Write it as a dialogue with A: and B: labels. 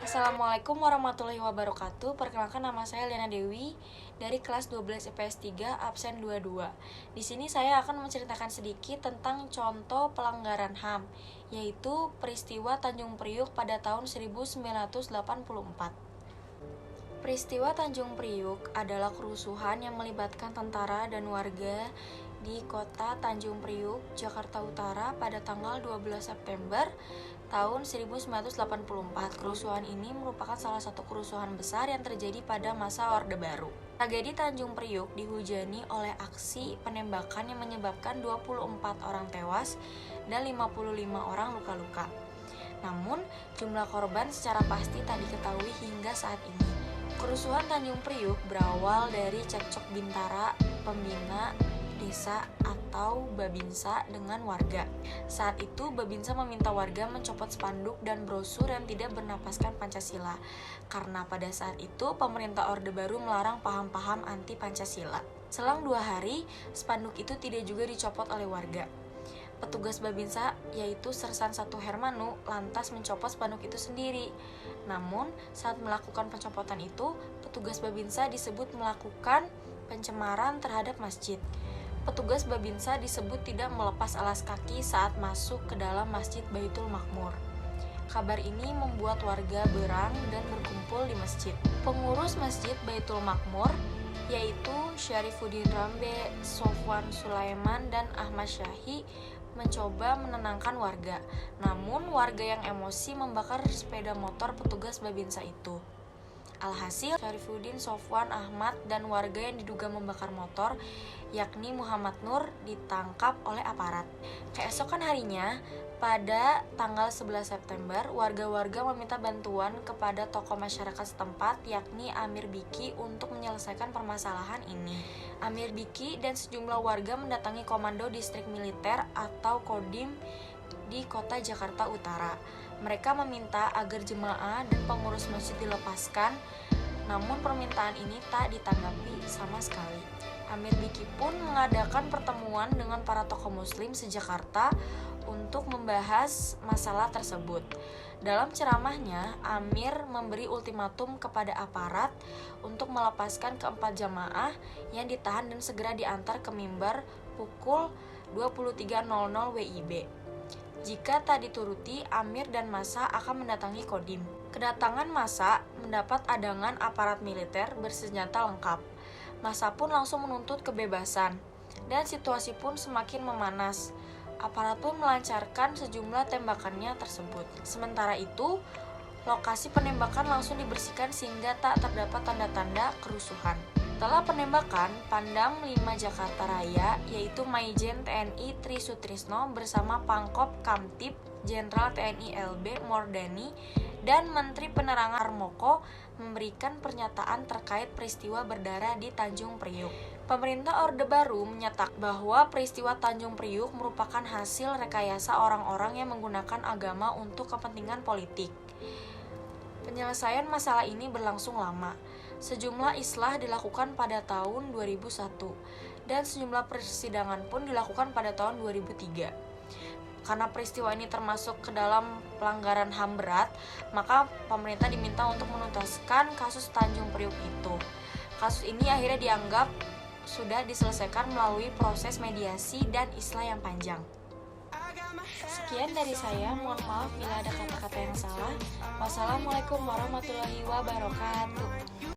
A: Assalamualaikum warahmatullahi wabarakatuh. Perkenalkan, nama saya Liana Dewi dari kelas 12 IPS 3 absen 22. Di sini saya akan menceritakan sedikit tentang contoh pelanggaran HAM, yaitu peristiwa Tanjung Priuk pada tahun 1984. Peristiwa Tanjung Priuk adalah kerusuhan yang melibatkan tentara dan warga di kota Tanjung Priuk, Jakarta Utara pada tanggal 12 September tahun 1984. Kerusuhan ini merupakan salah satu kerusuhan besar yang terjadi pada masa Orde Baru. Tragedi Tanjung Priuk dihujani oleh aksi penembakan yang menyebabkan 24 orang tewas dan 55 orang luka-luka. Namun, jumlah korban secara pasti tak diketahui hingga saat ini. Kerusuhan Tanjung Priuk berawal dari cekcok bintara pembina desa atau Babinsa dengan warga. Saat itu Babinsa meminta warga mencopot spanduk dan brosur yang tidak bernapaskan Pancasila, karena pada saat itu pemerintah Orde Baru melarang paham-paham anti Pancasila. Selang 2 hari, spanduk itu tidak juga dicopot oleh warga. Petugas Babinsa, yaitu Sersan 1 Hermanu, lantas mencopot spanduk itu sendiri. Namun, saat melakukan pencopotan itu, petugas Babinsa disebut melakukan pencemaran terhadap masjid. Petugas Babinsa disebut tidak melepas alas kaki saat masuk ke dalam Masjid Baitul Makmur. Kabar ini membuat warga berang dan berkumpul di masjid. Pengurus Masjid Baitul Makmur, yaitu Syarifuddin Rambe, Sofwan Sulaiman, dan Ahmad Syahi, mencoba menenangkan warga. Namun, warga yang emosi membakar sepeda motor petugas Babinsa itu. Alhasil, Syarifuddin, Sofwan, Ahmad, dan warga yang diduga membakar motor, yakni Muhammad Nur, ditangkap oleh aparat. Keesokan harinya, pada tanggal 11 September, warga-warga meminta bantuan kepada tokoh masyarakat setempat, yakni Amir Biki, untuk menyelesaikan permasalahan ini. Amir Biki dan sejumlah warga mendatangi Komando Distrik Militer atau Kodim di kota Jakarta Utara. Mereka meminta agar jemaah dan pengurus masjid dilepaskan, namun permintaan ini tak ditanggapi sama sekali. Amir Biki pun mengadakan pertemuan dengan para tokoh muslim se-Jakarta untuk membahas masalah tersebut. Dalam ceramahnya, Amir memberi ultimatum kepada aparat untuk melepaskan keempat jamaah yang ditahan dan segera diantar ke mimbar pukul 23.00 WIB. Jika tak dituruti, Amir dan massa akan mendatangi Kodim. Kedatangan massa mendapat adangan aparat militer bersenjata lengkap. Massa pun langsung menuntut kebebasan, dan situasi pun semakin memanas. Aparat pun melancarkan sejumlah tembakannya tersebut. Sementara itu, lokasi penembakan langsung dibersihkan sehingga tak terdapat tanda-tanda kerusuhan. Setelah penembakan, Pangdam 5 Jakarta Raya, yaitu Maijen TNI Tri Sutrisno bersama Pangkop Kamtib Jenderal TNI LB Mordani dan Menteri Penerangan Armoko memberikan pernyataan terkait peristiwa berdarah di Tanjung Priuk. Pemerintah Orde Baru menyatakan bahwa peristiwa Tanjung Priuk merupakan hasil rekayasa orang-orang yang menggunakan agama untuk kepentingan politik. Penyelesaian masalah ini berlangsung lama. Sejumlah islah dilakukan pada tahun 2001 dan sejumlah persidangan pun dilakukan pada tahun 2003. Karena peristiwa ini termasuk ke dalam pelanggaran HAM berat, maka pemerintah diminta untuk menuntaskan kasus Tanjung Priuk itu. Kasus ini akhirnya dianggap sudah diselesaikan melalui proses mediasi dan islah yang panjang. Sekian dari saya, mohon maaf bila ada kata-kata yang salah. Wassalamualaikum warahmatullahi wabarakatuh.